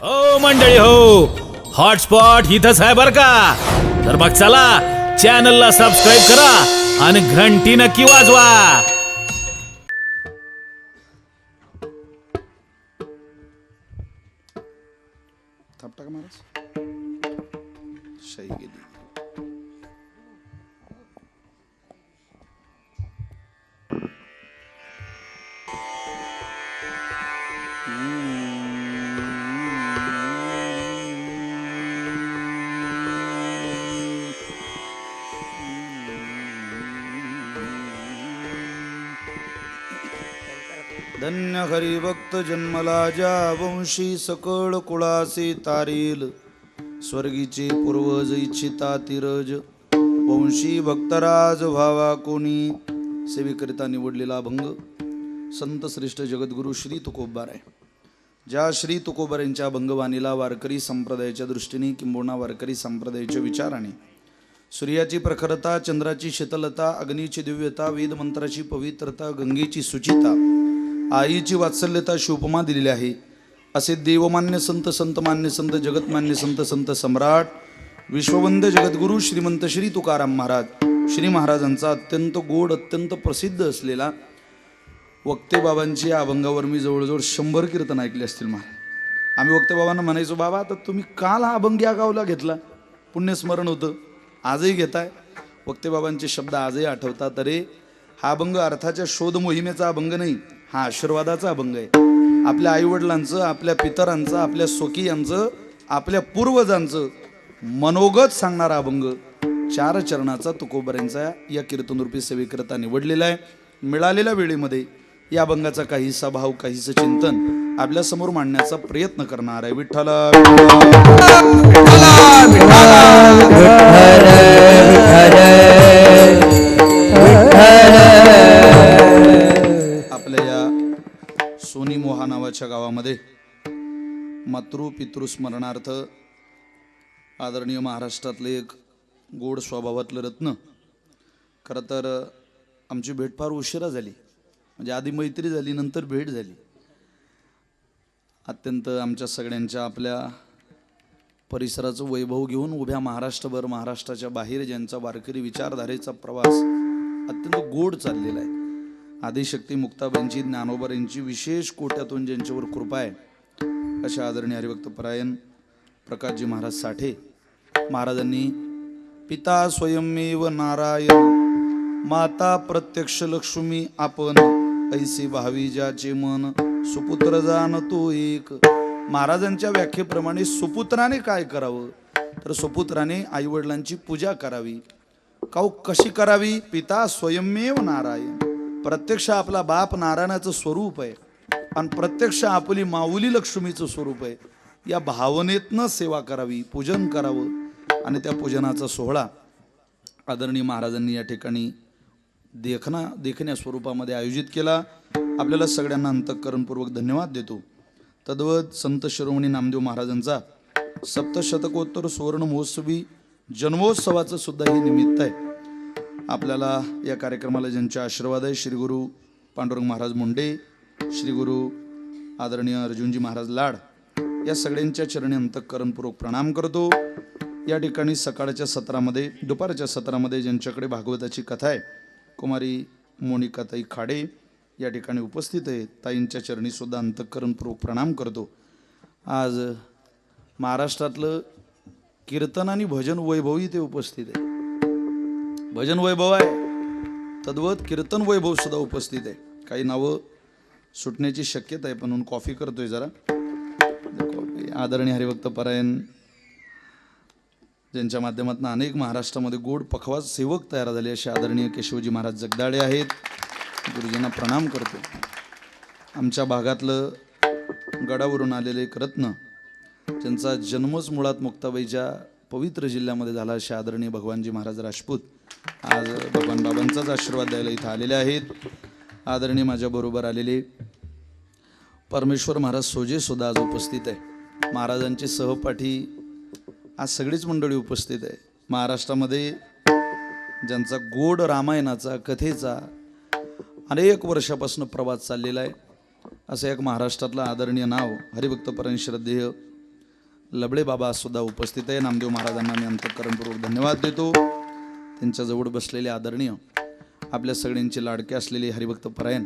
हो मंडळी हो, हॉटस्पॉट इथंच आहे बर का. तर मग चला चॅनलला सबस्क्राईब करा आणि घंटी नक्की वाजवा. थापटा का महाराज शाही गेली. धन्य हरिभक्त जन्मला ज्या वंशी सकळ कुळासे तारील स्वर्गीचे पूर्वज इच्छिता तिरज वंशी भक्तराज व्हावा कोणी. सेवेकरिता निवडलेला अभंग संत श्रेष्ठ जगद्गुरु श्री तुकोबार आहे. ज्या श्री तुकोबार यांच्या अभंगवाणीला वारकरी संप्रदायाच्या दृष्टीने किंबहुना वारकरी संप्रदायाच्या विचाराने सूर्याची प्रखरता, चंद्राची शीतलता, अग्नीची दिव्यता, वेद मंत्राची पवित्रता, गंगेची सुचिता, आईची वात्सल्यता शिवपमा दिलेली आहे. असे देवमान्य संत, संतमान्य संत, जगतमान्य संत, संत सम्राट विश्ववंद्य जगद्गुरु श्रीमंत श्री तुकाराम महाराज श्री महाराजांचा अत्यंत गोड, अत्यंत प्रसिद्ध असलेला वक्ते बाबांची अभंगावर मी जवळजवळ 100 कीर्तन ऐकले असतील. महाराज आम्ही वक्ते बाबांना म्हणायचो, बाबा आता तुम्ही काल हा अभंग या गावला घेतला, पुण्यस्मरण होतं, आजही घेताय. वक्ते बाबांचे शब्द आजही आठवतात. अरे हा अभंग अर्थाच्या शोध मोहिमेचा अभंग नाही, हा आशीर्वादाचा अभंग आहे. आपल्या आईवडिलांचं, आपल्या पितरांचं, आपल्या स्वकीयांचं, आपल्या पूर्वजांचं मनोगत सांगणारा अभंग 4 चरणाचा तुकोबारांचा या कीर्तनरूपी सेवेकरता निवडलेला आहे. मिळालेल्या वेळेमध्ये या अभंगाचा काहीसा भाव, काहीसं चिंतन आपल्या समोर मांडण्याचा प्रयत्न करणार आहे. विठ्ठला आपल्या या सोनी मोहा नावाच्या गावामध्ये मातृ पितृ स्मरणार्थ आदरणीय महाराष्ट्रातले एक गोड स्वभावातलं रत्न. खरं तर आमची भेट फार उशिरा झाली, म्हणजे आधी मैत्री झाली, नंतर भेट झाली. अत्यंत आमच्या सगळ्यांच्या आपल्या परिसराचं वैभव घेऊन उभ्या महाराष्ट्रभर, महाराष्ट्राच्या बाहेर ज्यांचा वारकरी विचारधारेचा प्रवास अत्यंत गोड चाललेला आहे. आदिशक्ती मुक्ताबाईंची, ज्ञानोबारांची विशेष कोट्यातून ज्यांच्यावर कृपा आहे अशा आदरणीय हरिभक्त परायण प्रकाशजी महाराज साठे महाराजांनी पिता स्वयंमेव नारायण माता प्रत्यक्ष लक्ष्मी आपण ऐसे भावी ज्याचे मन सुपुत्र जाण तो एक. महाराजांच्या व्याख्येप्रमाणे सुपुत्राने काय करावं, तर सुपुत्राने आईवडिलांची पूजा करावी. कशी करावी? पिता स्वयंमेव नारायण, प्रत्यक्ष आपला बाप नारायणाचं स्वरूप आहे आणि प्रत्यक्ष आपली माऊली लक्ष्मीचं स्वरूप आहे. या भावनेतनं सेवा करावी, पूजन करावं आणि त्या पूजनाचा सोहळा आदरणीय महाराजांनी या ठिकाणी देखण्या स्वरूपामध्ये आयोजित केला. आपल्याला सगळ्यांना अंतःकरणपूर्वक धन्यवाद देतो. तद्वत संत शिरोमणी नामदेव महाराजांचा सप्तशतकोत्तर सुवर्ण महोत्सवी जन्मोत्सवाचं सुद्धा हे निमित्त आहे. आपल्याला या कार्यक्रमाला ज्यांचे आशीर्वाद आहे, श्री गुरु पांडुरंग महाराज मुंडे, श्री गुरु आदरणीय अर्जुनजी महाराज लाड, या सगळ्यांच्या चरणी अंतःकरणपूर्वक प्रणाम करतो. या ठिकाणी सकाळच्या सत्रामध्ये, दुपारच्या सत्रामध्ये ज्यांच्याकडे भागवताची कथा आहे कुमारी मोनिकाताई खाडे या ठिकाणी उपस्थित आहे. ताईंच्या चरणी सुद्धा अंतःकरणपूर्वक प्रणाम करतो. आज महाराष्ट्रातलं कीर्तन आणि भजन वैभवही ते उपस्थित आहे. भजन वैभव आहे, तद्वत कीर्तन वैभव सुद्धा उपस्थित आहे. काही नावं सुटण्याची शक्यता आहे, पण म्हणून कॉफी करतोय जरा. आदरणीय हरिभक्त परायण ज्यांच्या माध्यमातून अनेक महाराष्ट्रामध्ये गोड पखवाज सेवक तयार झाले असे आदरणीय केशवजी महाराज जगदाळे आहेत. गुरुजींना प्रणाम करतो. आमच्या भागातलं गडावरून आलेले एक रत्न, ज्यांचा जन्मच मुळात मुक्ताबाईच्या पवित्र जिल्ह्यामध्ये झाला असे आदरणीय भगवानजी महाराज राजपूत आज भगवान बाबांचाच आशीर्वाद द्यायला इथं आलेले आहेत. आदरणीय माझ्याबरोबर आलेले परमेश्वर महाराज सोजे सुद्धा आज उपस्थित आहे. महाराजांचे सहपाठी आज सगळीच मंडळी उपस्थित आहे. महाराष्ट्रामध्ये ज्यांचा गोड रामायणाचा, कथेचा अनेक वर्षापासून प्रवास चाललेला आहे असं एक महाराष्ट्रातलं आदरणीय नाव हरिभक्त परायण श्रद्धेय लबडे बाबा सुद्धा उपस्थित आहे. नामदेव महाराजांना मी अंतःकरणपूर्वक धन्यवाद देतो. त्यांच्याजवळ बसलेले आदरणीय आपल्या सगळ्यांचे लाडके असलेले हरिभक्त परायण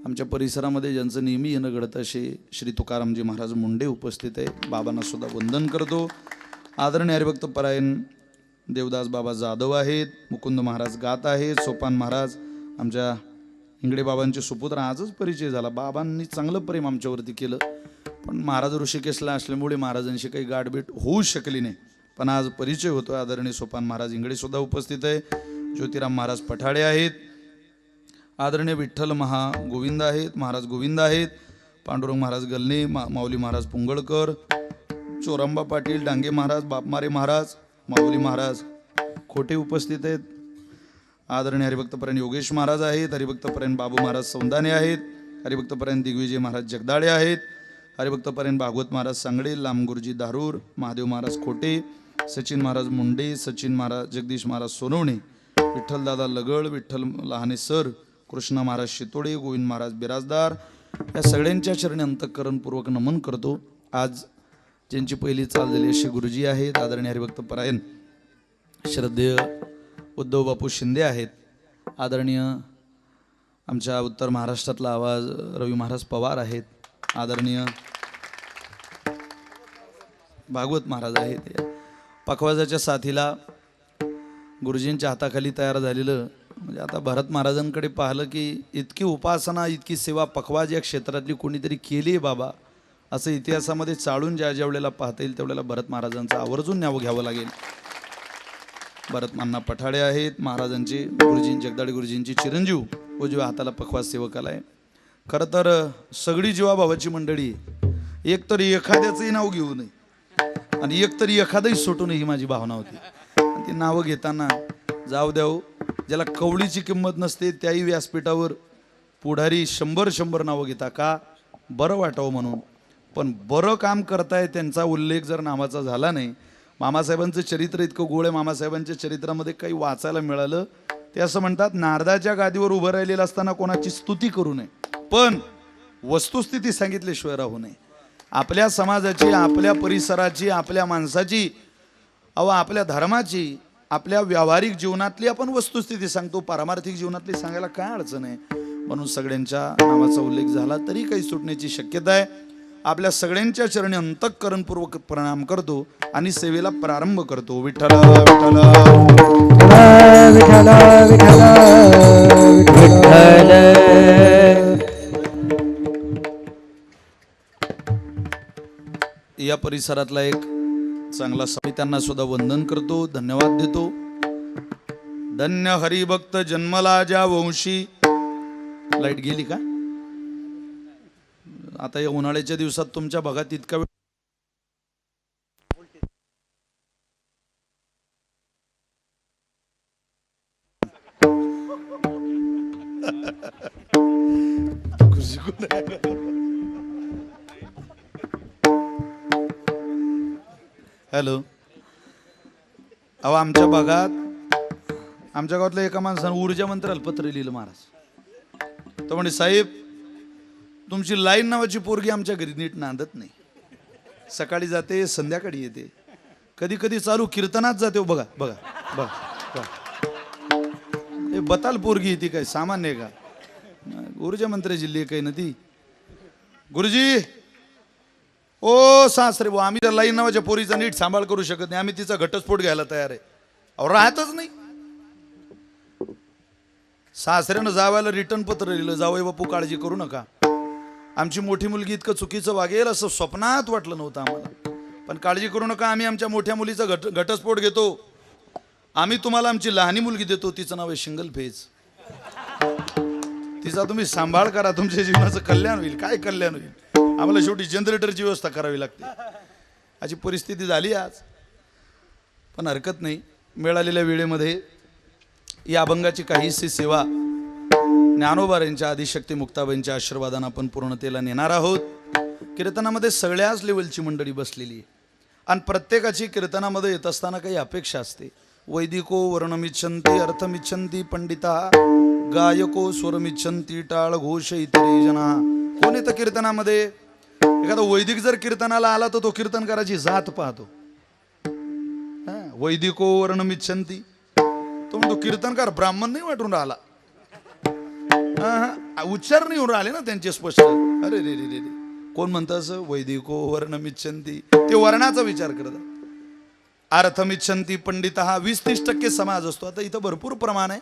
आमच्या परिसरामध्ये ज्यांचं नेहमी येणं घडतं असे श्री तुकारामजी महाराज मुंडे उपस्थित आहे. बाबांना सुद्धा वंदन करतो. आदरणीय हरिभक्त परायण देवदास बाबा जाधव आहेत. मुकुंद महाराज गात आहेत. सोपान महाराज आमच्या इंगडे बाबांचे सुपुत्र. आजच परिचय झाला. बाबांनी चांगलं प्रेम आमच्यावरती केलं, पण महाराज ऋषिकेशला असल्यामुळे महाराजांशी काही गाठभेट होऊ शकली नाही. पण आज परिचय होतो. आदरणीय सोपान महाराज इंगडे सुद्धा उपस्थित आहे. ज्योतिराम महाराज पठाडे आहेत. आदरणीय विठ्ठल गोविंद आहेत. महाराज गोविंद आहेत. पांडुरंग महाराज गलने, माऊली महाराज पुंगळकर, चोरंबा पाटील, डांगे महाराज, बापमारे महाराज, माऊली महाराज खोटे उपस्थित आहेत. आदरणीय हरिभक्तपरायण योगेश महाराज आहेत. हरिभक्तपरायण बाबू महाराज सौंदाने आहेत. हरिभक्तपरायण दिग्विजय महाराज जगदाळे आहेत. हरिभक्तपरायण भागवत महाराज सांगडे, लांबगुरुजी दारूर, महादेव महाराज खोटे, सचिन महाराज मुंडे, सचिन महाराज, जगदीश महाराज सोनवणे, विठ्ठलदादा लगळ, विठ्ठल लहाने सर, कृष्णा महाराज शितोडे, गोविंद महाराज बिराजदार, या सगळ्यांच्या चरणी अंतःकरणपूर्वक नमन करतो. आज ज्यांची पहिली चाल झाली असे गुरुजी आहेत. आदरणीय हरिभक्तपरायण श्रद्धेय उद्धव बापू शिंदे आहेत. आदरणीय आमच्या उत्तर महाराष्ट्रातला आवाज रवी महाराज पवार आहेत. आदरणीय भागवत महाराज आहेत. पखवाजाच्या साथीला गुरुजींच्या हाताखाली तयार झालेलं, म्हणजे आता भरत महाराजांकडे पाहिलं की इतकी उपासना, इतकी सेवा पखवाज या क्षेत्रातली कोणीतरी केली आहे बाबा, असं इतिहासामध्ये चाळून ज्या ज्या वेळेला पाहता येईल त्यावेळेला भरत महाराजांचं आवर्जून नाव घ्यावं लागेल. भरत मान्ना पठाडे आहेत. महाराजांचे गुरुजी जगदाळे गुरुजींची चिरंजीव उजव्या हाताला पखवाज सेवकाला आहे. खरं तर सगळी जीवाभावाची मंडळी एक तरी एखाद्याचंही नाव घेऊ नये आणि एक तरी एखादंही सुटू नये ही माझी भावना होती. ती नावं घेताना जाऊ द्याव, ज्याला कवळीची किंमत नसते त्याही व्यासपीठावर पुढारी 100 नावं घेता का, बरं वाटावं म्हणून. पण बरं काम करताय त्यांचा उल्लेख जर नावाचा झाला नाही. मामासाहेबांचं चरित्र इतकं गोळ आहे. मामासाहेबांच्या चरित्रामध्ये काही वाचायला मिळालं ते असं म्हणतात, नारदाच्या गादीवर उभं राहिलेलं असताना कोणाची स्तुती करू नये, पण वस्तुस्थिती सांगितल्याशिवाय राहू नये. आपल्या समाजाची, आपल्या परिसराची, आपल्या माणसाची, आपल्या धर्माची, आपल्या व्यावहारिक जीवनातली आपण वस्तुस्थिती सांगतो. पारमार्थिक जीवनातली सांगायला काय अडचण आहे. म्हणून सगळ्यांच्या नावाचा उल्लेख झाला तरी काही सुटण्याची शक्यता आहे. आपल्या सगळ्यांच्या चरणी अंतःकरणपूर्वक प्रणाम करतो आणि सेवेला प्रारंभ करतो. विठ्ठल विठ्ठल विठ्ठल विठ्ठल. या परिसरातला एक चांगला स्वामी, त्यांना सुद्धा वंदन करतो, धन्यवाद देतो. धन्य हरिभक्त जन्मला ज्या वंशी. लाईट गेली का आता या उन्हाळ्याच्या दिवसात तुमच्या भागात इतका वेळ हॅलो. आमच्या भागात, आमच्या गावातल्या एका माणसानं ऊर्जा मंत्र्याला पत्र लिहिलं महाराज. तो म्हणजे साहेब तुमची लाईन नावाची पोरगी आमच्या घरी नीट नांदत नाही. सकाळी जाते संध्याकाळी येते, कधी कधी चालू कीर्तनात जाते. बघा बघा बघा, हे बताल पोरगी येते काय सामान्य आहे का. ऊर्जा मंत्र्याची लेख आहे ना ती. गुरुजी ओ सासरे भाऊ, आम्ही त्या लाईन नावाच्या पोरीचा नीट सांभाळ करू शकत नाही. आम्ही तिचा घटस्फोट घ्यायला तयार आहे. अहो राहतच नाही. सासऱ्यानं जावायला रिटर्न पत्र लिहिलं, जावई बापू काळजी करू नका, आमची मोठी मुलगी इतकं चुकीचं वागेल असं स्वप्नात वाटलं नव्हतं आम्हाला, पण काळजी करू नका, आम्ही आमच्या मोठ्या मुलीचा घटस्फोट घेतो. आम्ही तुम्हाला आमची लहानी मुलगी देतो, तिचं नाव आहे सिंगल फेज. तिचा तुम्ही सांभाळ करा, तुमच्या जीवनाचं कल्याण होईल. काय कल्याण होईल, आम्हाला शेवटी जनरेटरची व्यवस्था करावी लागते. अशी परिस्थिती झाली आज, पण हरकत नाही. मिळालेल्या वेळेमध्ये या अभंगाची काहीशी सेवा ज्ञानोबारांच्या आदिशक्ती मुक्ताबाईंच्या आशीर्वादानं आपण पूर्णतेला नेणार आहोत. कीर्तनामध्ये सगळ्याच लेवलची मंडळी बसलेली आहे आणि प्रत्येकाची कीर्तनामध्ये येत असताना काही अपेक्षा असते. वैदिको वर्णमिच्छन्ति अर्थमिच्छन्ति पंडिता, गायको स्वरमिच्छन्ति टाळ घोष इतरे जना. कोण येतं कीर्तनामध्ये? एखादा वैदिक जर कीर्तनाला आला तर तो कीर्तनकाराची जात पाहतो. वैदिको वर्णमिच्छन्ति, तो म्हणतो कीर्तनकार ब्राह्मण नाही वाटून राहिला. उच्चार नाही होऊन राहिले ना त्यांचे स्पष्ट. अरे रे रे रे, कोण म्हणतं असं वैदिको वर्णमिच्छन्ति? ते वर्णाचा विचार करतात. अर्थमिच्छन्ति पंडित हा 20-30% समाज असतो. आता इथं भरपूर प्रमाण आहे,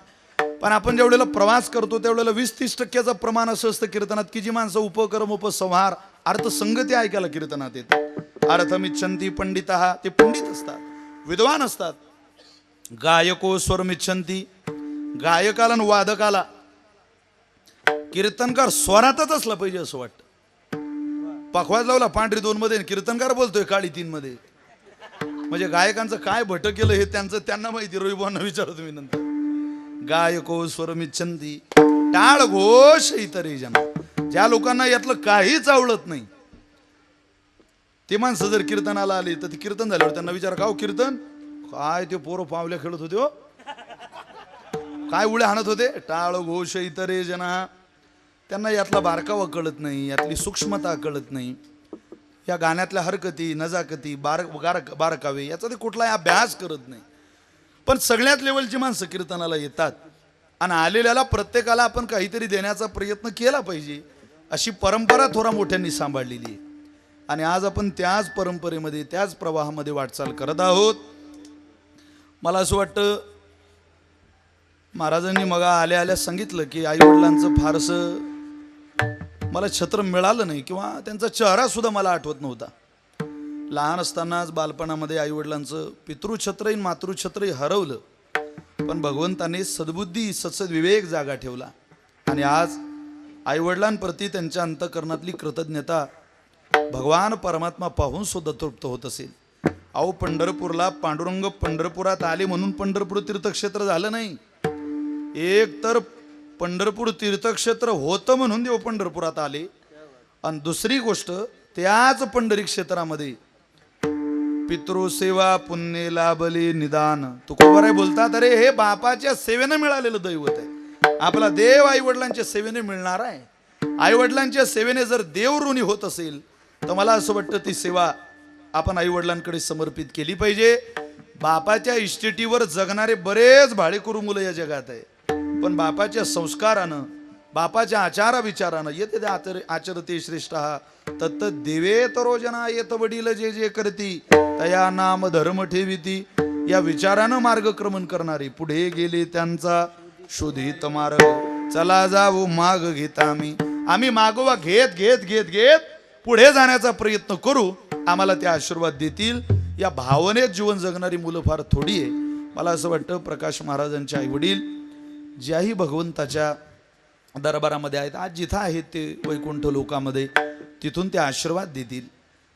पण आपण जेवढ्याला प्रवास करतो त्यावेळेला 20-30%चं प्रमाण असं असतं कीर्तनात की जी माणसं उपक्रम उपसंहार अर्थसंगती ऐकायला कीर्तनात येतात. अर्थमिच्छन्ति पंडित ते पंडित असतात, विद्वान असतात. गायको स्वरमिच्छन्ति, गायकाला आणि वादकाला कीर्तनकार स्वरातच असला पाहिजे असं वाटतं. पखवाज लावला पांढरी 2 मध्ये, कीर्तनकार बोलतोय काळी 3 मध्ये. म्हणजे गायकांचं काय भटक केलं हे त्यांना माहिती. रोहिबांना विचारा तुम्ही नंतर. गायको स्वरमिच्छन्ति, टाळ घोष इतरे जना. ज्या लोकांना यातलं काहीच आवडत नाही ते माणसं जर कीर्तनाला आली तर ती कीर्तन झाल्यावर त्यांना विचार का कीर्तन काय ते पोरं पावल्या खेळत होते हो, काय उड्या हाणत होते. टाळ घोष इतरे जना. त्यांना यातला बारकावा कळत नाही, यातली सूक्ष्मता कळत नाही, या गाण्यातल्या हरकती नजाकती बारकावे याचा ते कुठलाही अभ्यास करत नाही. पण सगळ्यात लेवलची माणसं कीर्तनाला येतात आणि आलेल्याला प्रत्येकाला आपण काहीतरी देण्याचा प्रयत्न केला पाहिजे अशी परंपरा थोडा मोठ्यांनी सांभाळलेली आहे. आणि आज आपण त्याच परंपरेमध्ये त्याच प्रवाहामध्ये वाटचाल करत आहोत. मला असं वाटतं महाराजांनी मग आल्या आल्या सांगितलं की आईवडिलांचं फारसं मला छत्र मिळालं नाही किंवा त्यांचा चेहरा सुद्धा मला आठवत नव्हता. लहान असतानाच बालपणामध्ये आईवडिलांचं पितृछत्रही मातृछत्रही हरवलं, पण भगवंताने सद्बुद्धी सत्सद्विवेक जागा ठेवला आणि आज आईवडिलांप्रती त्यांच्या अंतःकरणातली कृतज्ञता भगवान परमात्मा पाहून सुद्धा तृप्त होत असेल. अहो पंढरपूरला पांडुरंग पंढरपुरात आले म्हणून पंढरपूर तीर्थक्षेत्र झालं नाही. एक तर पंढरपूर तीर्थक्षेत्र होतं म्हणून देव पंढरपुरात आले, आणि दुसरी गोष्ट त्याच पंढरी क्षेत्रामध्ये पितृसेवा पुण्य लाभले निदान. तुकोबाराय बोलतात अरे हे बापाच्या सेवेने मिळालेलं दैवत आहे. आपला देव आईवडिलांच्या सेवेने मिळणार आहे. आईवडिलांच्या सेवेने जर देव ऋणी होत असेल तर मला असं वाटतं ती सेवा आपण आईवडिलांकडे समर्पित केली पाहिजे. बापाच्या इस्टेटीवर जगणारे बरेच भाडेकरू मुलं या जगात आहे, पण बापाच्या संस्कारानं बापाच्या आचारा विचारानं येते आचरते श्रेष्ठ तत्त देवे तरोजना येत वडील जे जे करती तया नाम धर्म ठेविती. या विचारानं मार्गक्रमण करणारे पुढे गेले त्यांचा शोधित मार्ग. चला जाऊ माग घेत आम्ही मागोवा घेत घेत घेत घेत पुढे जाण्याचा प्रयत्न करू. आम्हाला ते आशीर्वाद देतील. या भावनेत जीवन जगणारी मुलं फार थोडी आहे. मला असं वाटतं प्रकाश महाराजांचे आई वडील ज्याही भगवंताच्या दरबारामध्ये आहेत, आज जिथं आहेत ते वैकुंठ लोकामध्ये, तिथून ते आशीर्वाद देतील.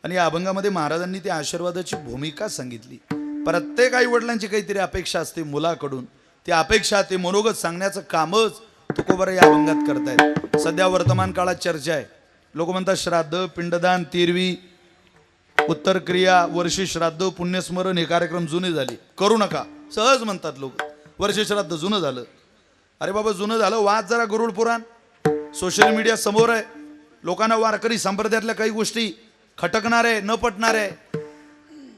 आणि या अभंगामध्ये महाराजांनी त्या आशीर्वादाची भूमिका सांगितली. प्रत्येक आई वडिलांची काहीतरी अपेक्षा असते मुलाकडून. ती अपेक्षा ते मनोगत सांगण्याचं कामच तुकोबाराय या अभंगात करतायत. सध्या वर्तमान काळात चर्चा आहे. लोक म्हणतात श्राद्ध पिंडदान तेरवी उत्तर क्रिया वर्षी श्राद्ध पुण्यस्मरण हे कार्यक्रम जुने झाले, करू नका सहज म्हणतात लोक. वर्षी श्राद्ध जुनं झालं. अरे बाबा जुनं झालं, वाच जरा गरुड पुराण. सोशल मीडिया समोर आहे. लोकांना वारकरी संप्रदायातल्या काही गोष्टी खटकणार आहे, न पटणार आहे.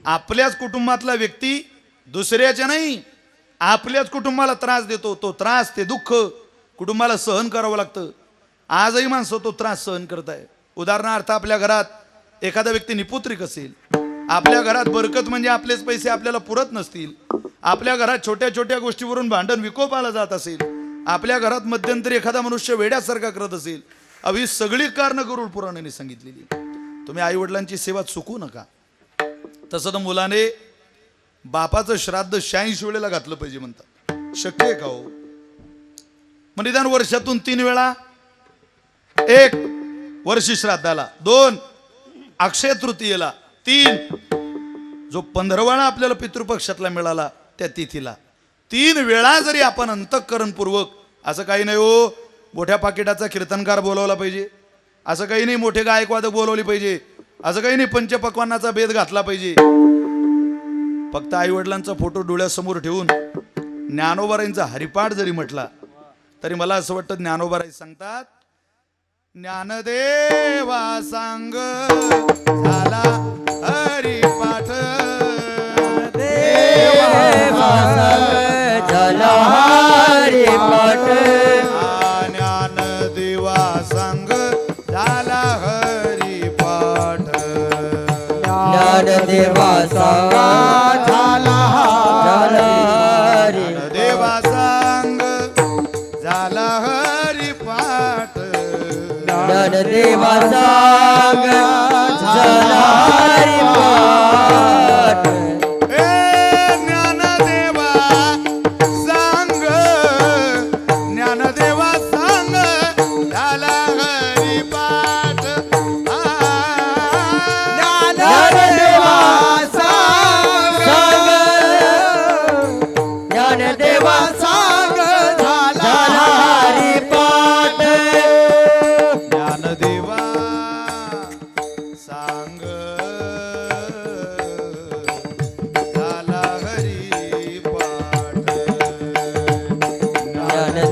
आपल्याच कुटुंबातला व्यक्ती दुसऱ्याच्या नाही आपल्याच कुटुंबाला त्रास देतो. तो त्रास ते दुःख कुटुंबाला सहन करावं लागतं. आजही माणसं तो त्रास सहन करताय. उदाहरणार्थ आपल्या घरात एखादा व्यक्ती निपुत्रिक असेल, आपल्या घरात बरकत म्हणजे आपलेच पैसे आपल्याला पुरत नसतील, आपल्या घरात छोट्या छोट्या गोष्टीवरून भांडण विकोपाला जात असेल, आपल्या घरात मध्यंतरी एखादा मनुष्य वेड्यासारखा करत असेल, अवी सगळी कारणं गरुड पुराणाने सांगितलेली. तुम्ही आई वडिलांची सेवा चुकू नका. तसं तर मुलाने बापाचं श्राद्ध 86 वेळेला घातलं पाहिजे म्हणतात. शक्य आहे का हो? मग निदान वर्षातून 3 वेळा, 1 वर्षी श्राद्धाला, 2 अक्षय तृतीयेला, 3 जो 15वाळा आपल्याला पितृपक्षातला मिळाला त्या तिथीला, 3 वेळा जरी आपण अंतःकरणपूर्वक, असं काही नाही हो मोठ्या पाकिटाचा कीर्तनकार बोलवला पाहिजे, असं काही नाही मोठे गायकवादक बोलवली पाहिजे, असं काही नाही पंचपक्वान्नाचा भेद घातला पाहिजे. फक्त आई वडिलांचा फोटो डोळ्यासमोर ठेवून ज्ञानोबारायांचा हरिपाठ जरी म्हटला तरी मला असं वाटतं ज्ञानोबाराय सांगतात ज्ञानदेवा सांग झाला हरिपाठ देवा झाला हरिपाठ ज्ञानदेवा सांग झाला हरिपाठ ज्ञानदेवा सांगा झाला हरी देवा सांग झाला हरिपाठ ज्ञानदेवा सांगा झाला हरिपाठ ए ज्ञानदेवा सांग ज्ञानदेवा सांग झाला हरिपाठ ज्ञानदेवा सांगा ज्ञानदेवा सांगा झाला हरिपाठ ज्ञानदेवा सांग झाला हरिपाठ ज्ञानदेवा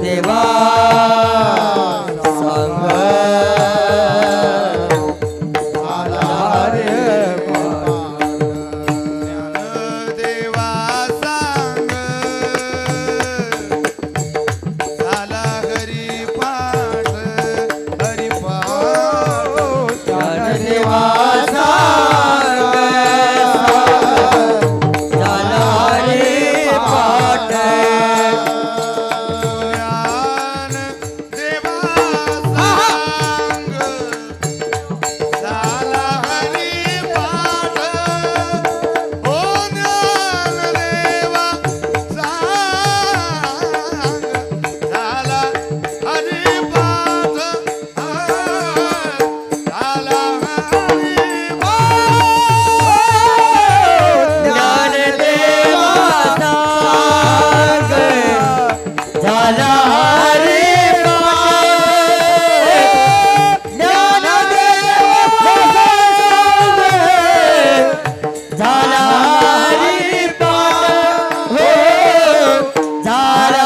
सांग झाला हरिपाठ ज्ञानदेवा सांग झाला हरिपाठ हरिपाठ ज्ञानदेवा सांग झाला हरिपाठ ज्ञानदेवा सांग झाला हरिपाठ ओ ज्ञानदेवा सांग झाला हरिपाठ झाला ज्ञानदेवा सांग झाला हरिपाठ ज्ञानदेवा सांग झाला हरिपाठ हो झाला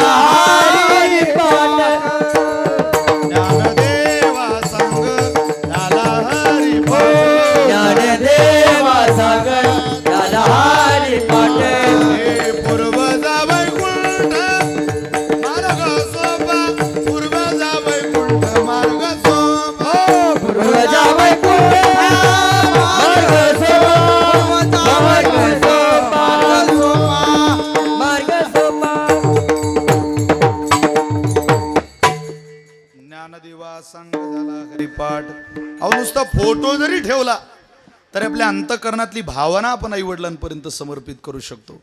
हरिपाठ ज्ञानदेवा सांग झाला हरिपाठ ज्ञानदेवा सांग झाला हरिपाठ हे पूर्व जावई कुंठ मार्ग सोपा पूर्व जावई कुंठ मार्ग सोपा पूर्वजा वैकुंठ मार्ग सोपा मार्ग सोपा मार्ग सोपा ज्ञानदेवा संग झाला हरिपाठ अहो नुसता फोटो जरी ठेवला तरी आपल्या अंतःकरणातली भावना आपण आई वडिलांपर्यंत समर्पित करू शकतो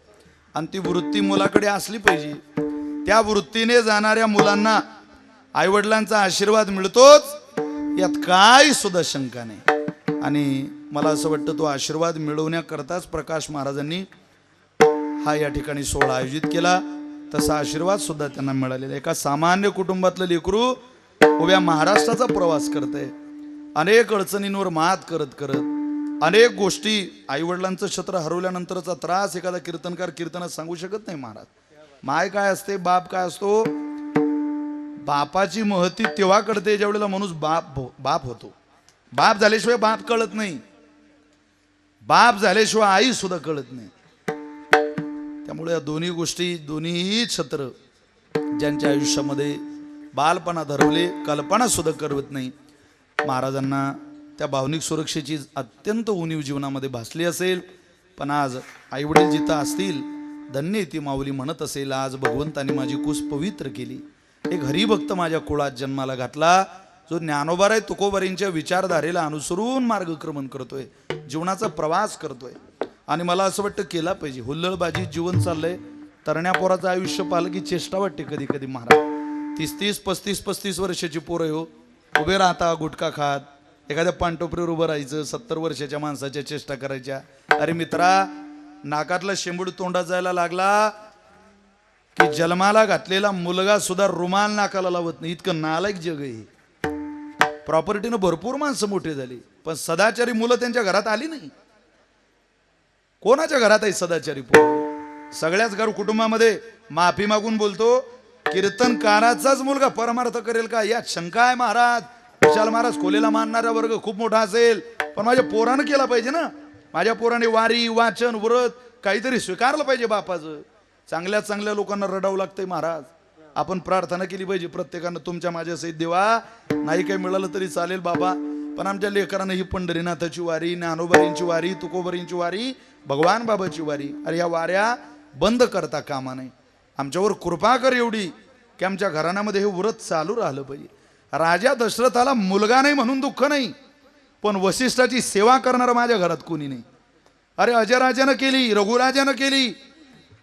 आणि ती वृत्ती मुलाकडे असली पाहिजे त्या वृत्तीने जाणाऱ्या मुलांना आई वडिलांचा आशीर्वाद मिळतोच यात काही सुद्धा शंका नाही आणि मला असं वाटतं तो आशीर्वाद मिळवण्याकरताच प्रकाश महाराजांनी हा या ठिकाणी सोहळा आयोजित केला तसा आशीर्वाद सुद्धा त्यांना मिळालेला एका सामान्य कुटुंबातलं लेकरू उभ्या महाराष्ट्राचा प्रवास करतंय अनेक अडचणींवर मात करत करत अनेक गोष्टी आईवडिलांचं छत्र हरवल्यानंतरचा त्रास एखादा कीर्तनकार कीर्तनात सांगू शकत नाही महाराज माय काय असते बाप काय असतो बापाची महती तेव्हा कळते ज्या वेळेला माणूस बाप होतो बाप झाल्याशिवाय बाप कळत नाही बाप झाल्याशिवाय आई सुद्धा कळत नाही त्यामुळे या दोन्ही गोष्टी दोन्हीही छत्र ज्यांच्या आयुष्यामध्ये बालपणा धरवले कल्पना सुद्धा करवत नाही महाराजांना त्या भावनिक सुरक्षेची अत्यंत उणीव जीवनामध्ये भासली असेल पण आज आईवडील जिथं असतील धन्य ती माऊली म्हणत असेल आज भगवंताने माझी कूस पवित्र केली एक हरिभक्त माझ्या कुळात जन्माला घातला जो ज्ञानोबाराय तुकोबारींच्या विचारधारेला अनुसरून मार्गक्रमण करतोय जीवनाचा प्रवास करतोय आणि मला असं वाटतं केला पाहिजे हुल्लडबाजी जीवन चाललंय तरण्या पोराचं आयुष्य पाहिलं की चेष्टा वाटते कधी कधी महाराज 30-35 वर्षाची पोरं हो उभे राहता गुटखा खात एखाद्या पांटोपरीवर उभं राहायचं 70 वर्षाच्या माणसाच्या चेष्टा करायच्या अरे मित्रा नाकातला शेंबूड तोंडात जायला लागला की जन्माला घातलेला मुलगा सुद्धा रुमाल नाकाला लावत नाही इतकं नालायक जग आहे प्रॉपर्टीनं भरपूर माणसं मोठी झाली पण सदाचारी मुलं त्यांच्या घरात आली नाही कोणाच्या घरात आहे सदाचारी पोरं सगळ्याच घर कुटुंबामध्ये माफी मागून बोलतो कीर्तनकाराचाच मुलगा परमार्थ करेल का यात शंका आहे महाराज विशाल महाराज खोलेला मानणारा वर्ग खूप मोठा असेल, पण माझ्या पोरानं केला पाहिजे ना. माझ्या पोराने वारी वाचन व्रत काहीतरी स्वीकारलं पाहिजे बापाचं. चांगल्या चांगल्या लोकांना रडावं लागतंय महाराज. आपण प्रार्थना केली पाहिजे प्रत्येकानं तुमच्या माझ्या सहित देवा, नाही काही मिळालं तरी चालेल बाबा, पण आमच्या लेकरांना ही पंढरीनाथाची वारी, ज्ञानोबारींची वारी, तुकोबारींची वारी, भगवान बाबाची वारी, अरे ह्या वाऱ्या बंद करता कामा नाही. आमच्यावर कृपा कर एवढी की आमच्या घराण्यामध्ये हे व्रत चालू राहिलं पाहिजे. राजा दशरथाला मुलगा नाही म्हणून दुःख नाही, पण वसिष्ठाची सेवा करणारं माझ्या घरात कोणी नाही. अरे अजयराजानं केली, रघुराजानं केली,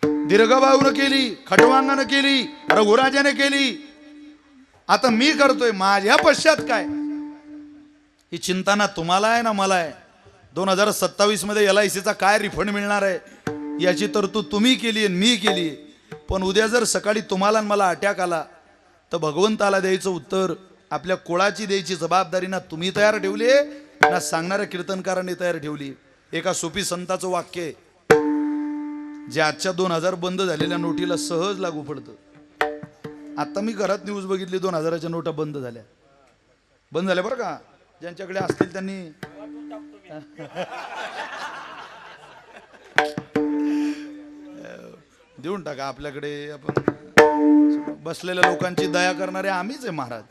दीर्घबाहूनं केली, खटवांगानं केली, रघुराजाने केली, आता मी करतोय. माझ्या पश्चात काय? ही चिंता ना तुम्हाला आहे ना मला आहे. 2027 मध्ये LIC चा काय रिफंड मिळणार आहे याची तरतूद तुम्ही केली आहे, मी केली आहे. पण उद्या जर सकाळी तुम्हाला आणि मला अटॅक आला तर भगवंताला द्यायचं उत्तर, आपल्या कुळाची द्यायची जबाबदारी ना तुम्ही तयार ठेवली ना सांगणाऱ्या कीर्तनकारांनी तयार ठेवली. एका सोपी संताचं वाक्य आहे, जे आजच्या 2000 बंद झालेल्या नोटीला सहज लागू पडतं. आता मी घरात न्यूज बघितली, 2000च्या नोटा बंद झाल्या बरं का. ज्यांच्याकडे असतील त्यांनी देऊन टाका. आपल्याकडे आपण बसलेल्या लोकांची दया करणारे आम्हीच आहे महाराज,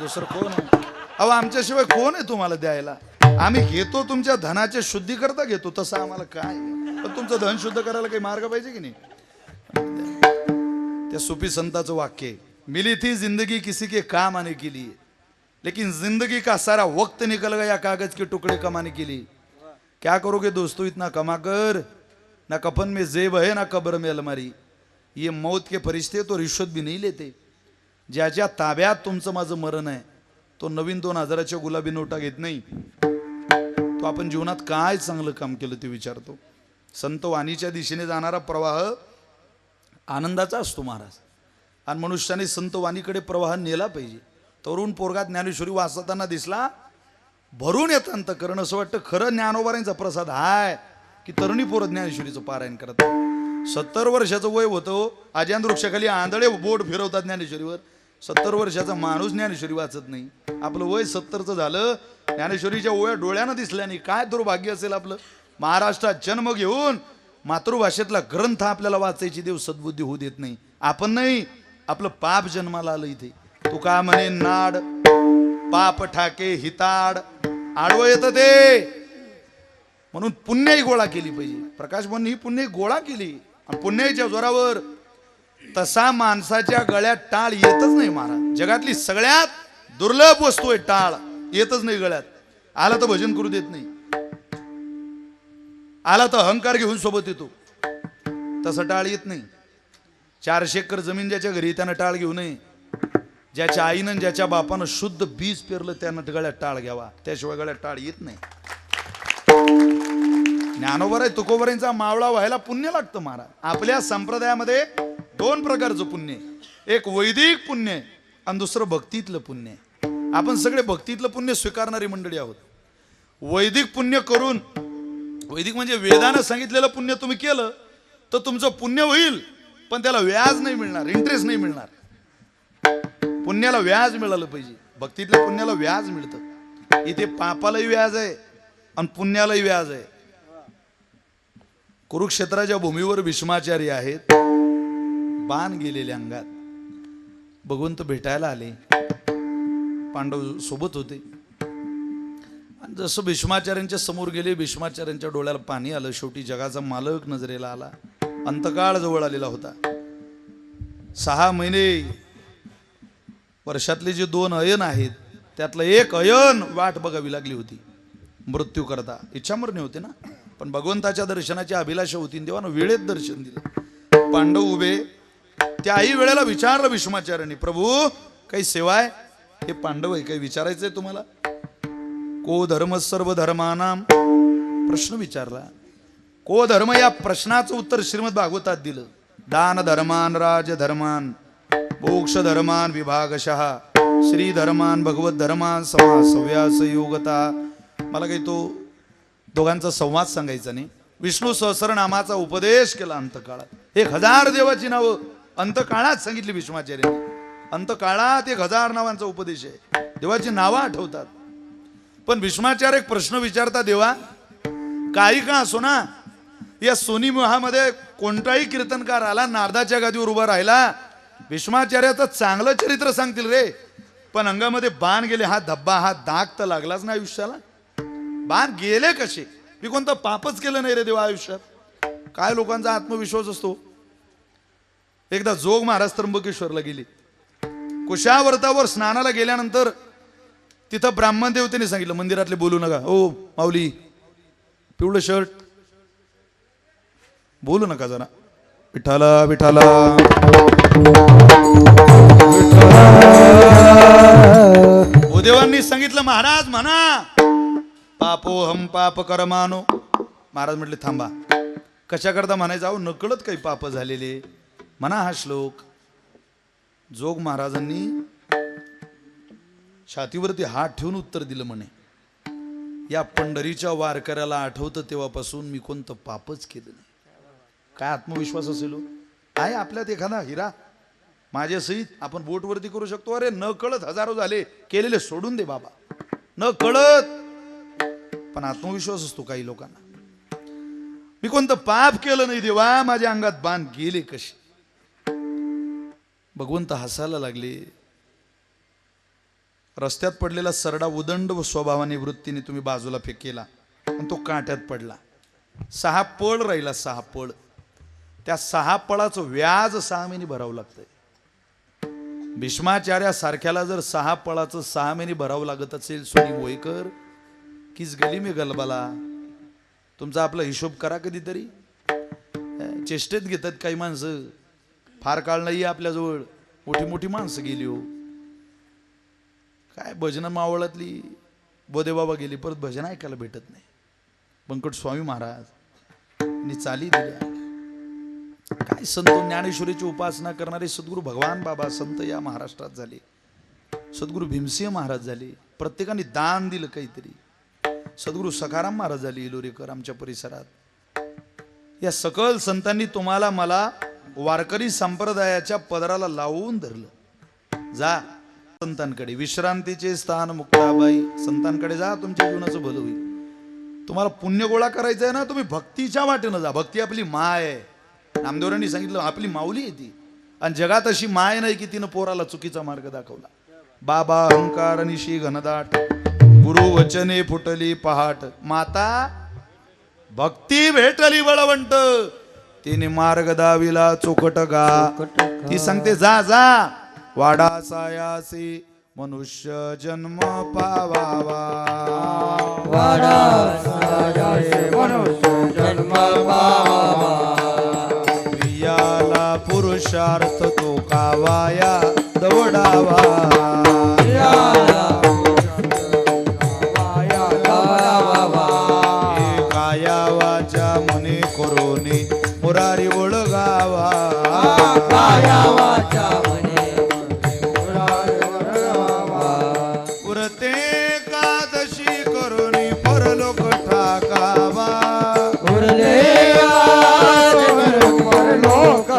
दुसरं कोण आहे? अहो आमच्याशिवाय कोण आहे तुम्हाला द्यायला? आम्ही घेतो तुमच्या धनाचे शुद्धीकरता घेतो, तसं आम्हाला काय, पण तुमचं धन शुद्ध करायला काही मार्ग पाहिजे की नाही. त्या सुफी संताचं वाक्य आहे, मिली थी जिंदगी किसी के काम आने के लिए, लेकिन जिंदगी का सारा वक्त निकल गया कागज के टुकड़े कमाने के लिए. क्या करोगे दोस्तों इतना कमा कर, ना कफन में जेब है ना कब्र में अलमारी. ये मौत के फरिश्ते तो रिश्वत भी नहीं लेते. ज्याच्या ताब्यात तुमचं माझं मरण आहे तो नवीन 2000च्या गुलाबी नोटा घेत नाही. तो आपण जीवनात काय चांगलं काम केलं ते विचारतो. संत वाणीच्या दिशेने जाणारा प्रवाह आनंदाचा असतो महाराज, आणि मनुष्याने संत वाणीकडे प्रवाह नेला पाहिजे. तरुण पोरगा ज्ञानेश्वरी वाचताना दिसला, भरून येतं अंतकरण. असं वाटतं खरं ज्ञानोबारांचा प्रसाद हाय की तरुणी पोरं ज्ञानेश्वरीचं पारायण करत. 70 वर्षाचं वय होतं, आज्यान वृक्षाखाली आंधळे बोट फिरवतात ज्ञानेश्वरीवर. 70 वर्षाचा माणूस ज्ञानेश्वरी वाचत नाही. आपलं वय 70चं झालं, ज्ञानेश्वरीच्या ओव्या डोळ्यानं दिसल्या नाही. काय दुर्भाग्य असेल आपलं. महाराष्ट्रात जन्म घेऊन मातृभाषेतला ग्रंथ आपल्याला वाचायची देव सद्बुद्धी होऊ देत नाही. आपण नाही, आपलं पाप जन्माला आलं इथे. तुका म्हणे नाड पाप ठाके हिताड, आडवं येतं ते. म्हणून पुण्यही गोळा केली पाहिजे. प्रकाश भवन ही पुण्य गोळा केली, आणि पुण्याच्या जोरावर तसा माणसाच्या गळ्यात टाळ येतच नाही महाराज. जगातली सगळ्यात दुर्लभ वस्तू आहे टाळ, येतच नाही गळ्यात. आला तर भजन करू देत नाही, आला तर अहंकार घेऊन सोबत येतो, तसं टाळ येत नाही. 400 एकर जमीन ज्याच्या घरी त्यानं टाळ घेऊ नये. ज्याच्या आईनं ज्याच्या बापानं शुद्ध बीज पेरलं त्यानं गळ्यात टाळ घ्यावा, त्याशिवाय गळ्यात टाळ येत नाही. ज्ञानोबर आहे तुकोबरांचा मावळा व्हायला पुण्य लागतं महाराज. आपल्या संप्रदायामध्ये 2 प्रकारचं पुण्य, एक वैदिक पुण्य आणि दुसरं भक्तीतलं पुण्य. आपण सगळे भक्तीतलं पुण्य स्वीकारणारी मंडळी आहोत. वैदिक पुण्य करून, वैदिक म्हणजे वेदानं सांगितलेलं पुण्य तुम्ही केलं तर तुमचं पुण्य होईल, पण त्याला व्याज नाही मिळणार, इंटरेस्ट नाही मिळणार. पुण्याला व्याज मिळालं पाहिजे. भक्तीतल्या पुण्याला व्याज मिळतं. इथे पापालाही व्याज आहे आणि पुण्यालाही व्याज आहे. कुरुक्षेत्राच्या भूमीवर भीष्माचार्य आहेत, बाण गेलेले अंगात. भगवंत भेटायला आले, पांडव सोबत होते. आणि जसं भीष्माचार्यांच्या समोर गेले, भीष्माचार्यांच्या डोळ्याला पाणी आलं. शेवटी जगाचा मालक नजरेला आला. अंतकाळ जवळ आलेला होता. 6 महिने वर्षातले जे 2 अयन आहेत त्यातलं एक अयन वाट बघावी लागली होती मृत्यू करता. इच्छामरणी होते ना, पण भगवंताच्या दर्शनाची अभिलाषा होती. देवानं वेळेत दर्शन दिलं. पांडव उभे. त्याही वेळेला विचारलं भीष्माचार्यांनी, प्रभू काही सेवा आहे? हे पांडव आहे, काही विचारायचंय तुम्हाला? को धर्म सर्व धर्मानाम, प्रश्न विचारला. को धर्म या प्रश्नाचं उत्तर श्रीमद भागवतात दिलं. दान धर्मान राज धर्मान मोक्ष धर्मान विभागशः श्री धर्मान भगवत धर्मान समासव्यास योगता. मला काही तो दोघांचा संवाद सांगायचा नाही. विष्णू सहस्रनामाचा उपदेश केला अंतकाळात. 1000 देवाची नावं अंतकाळात सांगितली भीष्माचार्यांनी. अंतकाळात 1000 नावांचा उपदेश आहे. देवाची नावं आठवतात. पण भीष्माचार्य एक प्रश्न विचारता, देवा काही का असो ना, या सोनी विवाहामध्ये कोणताही कीर्तनकार आला, नारदाच्या गादीवर उभा राहिला, भीष्माचार्याचं चांगलं चरित्र सांगतील रे, पण अंगामध्ये बाण गेले, हा धब्बा, हा दाग तर लागलाच ना आयुष्याला. बाण गेले कसे? मी कोणतं पापच केलं नाही रे देवा आयुष्यात. काय लोकांचा आत्मविश्वास असतो. एकदा जोग महाराज त्र्यंबकेश्वरला गेली. कुशावर्तावर स्नानाला गेल्यानंतर तिथं ब्राह्मण देवतेने सांगितलं, मंदिरातले बोलू नका. ओ माऊली, पिवळं शर्ट बोलू नका जरा. विठाला विठाला भूदेवांनी सांगितलं, महाराज म्हणा पापोहम पाप कर्मानो. महाराज म्हटले थांबा, कशा करता म्हणायचं? अहो नकळत काही पाप झालेले म्हणा हा श्लोक. जोग महाराजांनी छातीवरती हात ठेवून उत्तर दिलं, म्हणे या पंढरीच्या वारकऱ्याला आठवतं तेव्हापासून मी कोणतं पापच केलं नाही. काय आत्मविश्वास असेल आहे आपल्यात एखादा हिरा माझ्या सहित आपण बोटवरती करू शकतो. अरे न कळत हजारो झाले केलेले सोडून दे बाबा, न कळत. पण आत्मविश्वास असतो काही लोकांना. मी कोणतं पाप केलं नाही देवा, माझ्या अंगात बाण गेले कसे? भगवंत हसायला लागले. रस्त्यात पडलेला सरडा उदंड स्वभावाने वृत्तीने तुम्ही बाजूला फेकेला आणि तो काट्यात पडला. 6 पळ राहिला, 6 पळ. त्या 6 पळाचं व्याज 6 महिने भरावं लागतंय. भीष्माचार्यासारख्याला जर 6 पळाचं 6 महिने भरावं लागत असेल, सोनी मोईकर किस गली में गलबला. तुमचा आपला हिशोब करा कधीतरी. चेष्टेत घेतात काही माणसं. फार काळ नाही आपल्याजवळ, मोठी मोठी माणसं गेली हो. काय भजन मावळातली बोदेबाबा गेली, परत भजन ऐकायला भेटत नाही. बंकट स्वामी महाराज चाली दिल्या. काय संत ज्ञानेश्वरीची उपासना करणारे सद्गुरू भगवान बाबा संत या महाराष्ट्रात झाले. सद्गुरू भीमसिंह महाराज झाले. प्रत्येकाने दान दिलं काहीतरी. सद्गुरू सखाराम महाराज झाले इलोरीकर आमच्या परिसरात. या सकल संतांनी तुम्हाला मला वारकरी संप्रदायाच्या पदराला लावून धरलं. जा संतांकडे, विश्रांतीचे स्थान मुक्ताबाई, संतांकडे जा, तुमच्या जीवनाचं भलं होईल. तुम्हाला पुण्य गोळा करायचं आहे ना, तुम्ही भक्तीच्या वाटेनं जा. भक्ती आपली माय आहे. नामदेवरांनी सांगितलं आपली माऊली आहे ती. आणि जगात अशी माय नाही की तिनं पोराला चुकीचा मार्ग दाखवला. बाबा अहंकार निशी घनदाट, गुरु वचने फुटली पहाट, माता भक्ती भेटली बळवंत, तिने मार्ग दाविला चोखट गा. ती सांगते जा जा वाडा सायासी मनुष्य जन्म पावावा. वाडा सायासी मनुष्य जन्म पावावा. प्रियाला पुरुषार्थ तो कावाया दौडावा. काया वाचा मने करोनी मुरारी ओळगावा. काया वाचा पुरते कादशी करोनी परलोक ठाकावा. उरले परलोक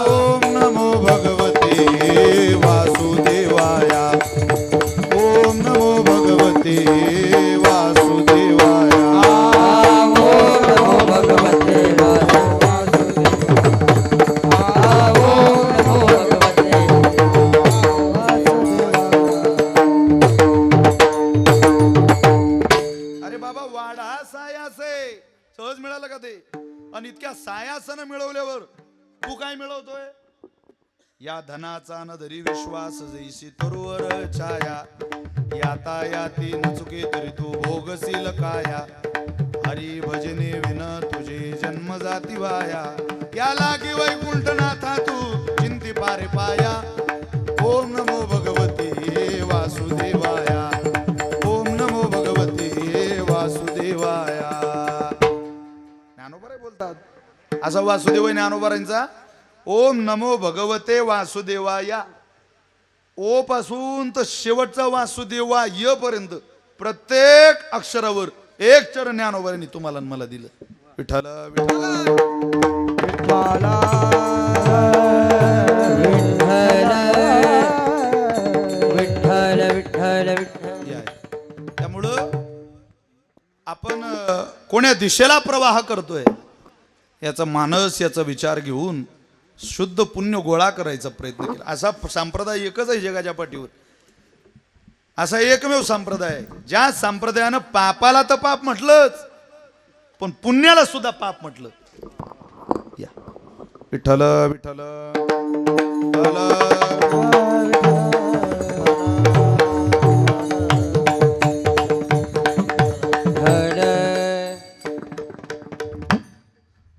ओम नमो भगवते वासुदेवाया. ओम नमो भगवते वासुदेवाया. ओम नमो भगवते वासुदेवाय. ओम नमो भगवते अरे बाबा वाडा सायासे सहज मिळालं का ते? आणि इतक्या सायासानं मिळवल्यावर तू काय मिळवतोय? या धनाचा न धरी विश्वास जैसी तरुवर छाया. याता याती न चुके तरी तू भोगशील काया. हरी भजने विन तुझे जन्म जाती वाया. या लागी वैकुंठनाथा तू चिंती पारे पाया. ओम नमो भगवते वासुदेवाया. ओम नमो भगवते वासुदेवाया. ज्ञानोबा बोलतात असा वासुदेव ज्ञानोबारांचा ओम नमो भगवते वासुदेवाया. ओ पासून तर शेवटचा वासुदेवा य पर्यंत प्रत्येक अक्षरावर एक चरण ज्ञानोबारांनी तुम्हाला मला दिलं. विठ्ठल विठ्ठल विठ्ठला विठ्ठल कोण्या दिशेला प्रवाह करतोय याचा मानस, याचा विचार घेऊन शुद्ध पुण्य गोळा करायचा प्रयत्न केला. असा संप्रदाय एकच आहे जगाच्या पाठीवर. असा एकमेव संप्रदाय आहे ज्या संप्रदायानं पापाला तर पाप म्हटलंच पण पुण्याला सुद्धा पाप म्हटलं. या विठ्ठल विठ्ठल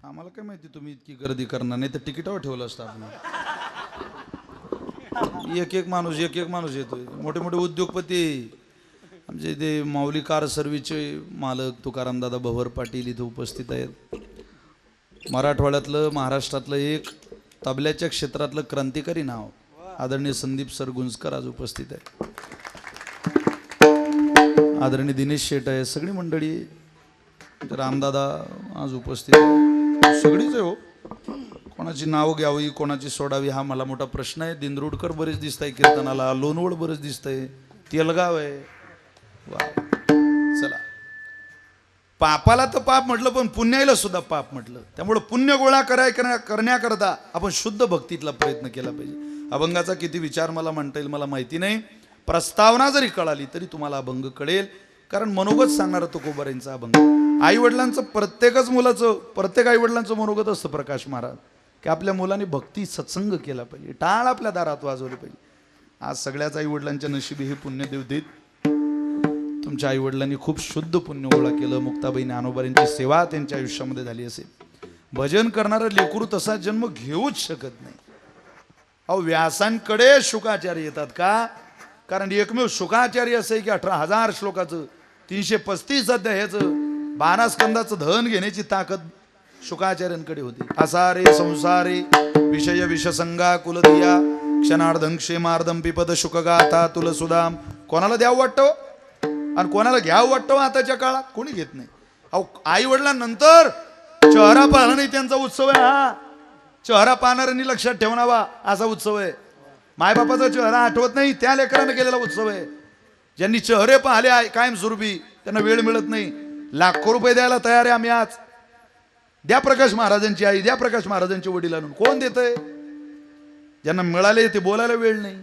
आम्हाला काय माहिती तुम्ही इतकी गर्दी करणार, नाही तर तिकिटावर ठेवलं असतं आपण. एक एक माणूस येतोय. मोठे मोठे उद्योगपती आमचे ते माऊली कार सर्व्हिसचे मालक तुकाराम दादा भवर पाटील इथे उपस्थित आहेत. मराठवाड्यातलं महाराष्ट्रातलं एक तबल्याच्या क्षेत्रातलं क्रांतिकारी नाव आदरणीय संदीप सर गुंजकर आज उपस्थित आहे. आदरणीय दिनेश शेट आहे, सगळी मंडळी, रामदादा आज उपस्थित आहे. सगळीच आहे हो. कोणाची नाव घ्यावी कोणाची सोडावी हा मला मोठा प्रश्न आहे. दिंदरूडकर बरेच दिसत आहे कीर्तनाला, लोणवड बरेच दिसत आहे, तेलगाव आहे. वा चला, पापाला तर पाप म्हटलं पण पुण्याला सुद्धा पाप म्हटलं. त्यामुळे पुण्य गोळा करण्याकरता आपण शुद्ध भक्तीतला प्रयत्न केला पाहिजे. अभंगाचा किती विचार मला म्हणता येईल मला माहिती नाही. प्रस्तावना जरी कळाली तरी तुम्हाला अभंग कळेल, कारण मनोगत सांगणारा तो तुकोबारायांचा अभंग. आई वडिलांचं प्रत्येक आई वडिलांचं मनोगत असतं प्रकाश महाराज, की आपल्या मुलाने भक्ती सत्संग केला पाहिजे, टाळ आपल्या दारात वाजवले पाहिजे. आज सगळ्याच आई वडिलांच्या नशिबी हे पुण्यदेव देत. तुमच्या आई वडिलांनी खूप शुद्ध पुण्य गोळा केलं. मुक्ताबाई ज्ञानोबांची सेवा त्यांच्या आयुष्यामध्ये झाली असेल. भजन करणारं लेकरू तसा जन्म घेऊच शकत नाही. अहो व्यासांकडे शुकाचार्य येतात का? कारण एकमेव शुकाचार्य असं आहे की 18,000 श्लोकाचं 335 अध्यायाचं 12 स्कंदाचं धन घेण्याची ताकद शुकाचार्यांकडे होती. असारे संसारे विषय विषसंगा कुलदिया क्षणार्धं क्षेमार्धं पिपद शुकगाथा तुलसुदाम. कोणाला द्यावं वाटतं आणि कोणाला घ्यावं वाटतं आताच्या काळात? कोणी घेत नाही. अहो आई वडिलांनंतर चेहरा पाहणं नाही त्यांचा उत्सव आहे. हा चेहरा पाहणाऱ्यांनी लक्षात ठेवणावा असा उत्सव आहे. मायबापाचा चेहरा आठवत नाही त्या लेकरानं केलेला उत्सव आहे. ज्यांनी चेहरे पाहिले कायमस्वरूपी त्यांना वेळ मिळत नाही. लाखो रुपये द्यायला तयार आहे आम्ही. आज द्या प्रकाश महाराजांची आई, द्या प्रकाश महाराजांचे वडील आणून. कोण देतंय? ज्यांना मिळाले ते बोलायला वेळ नाही.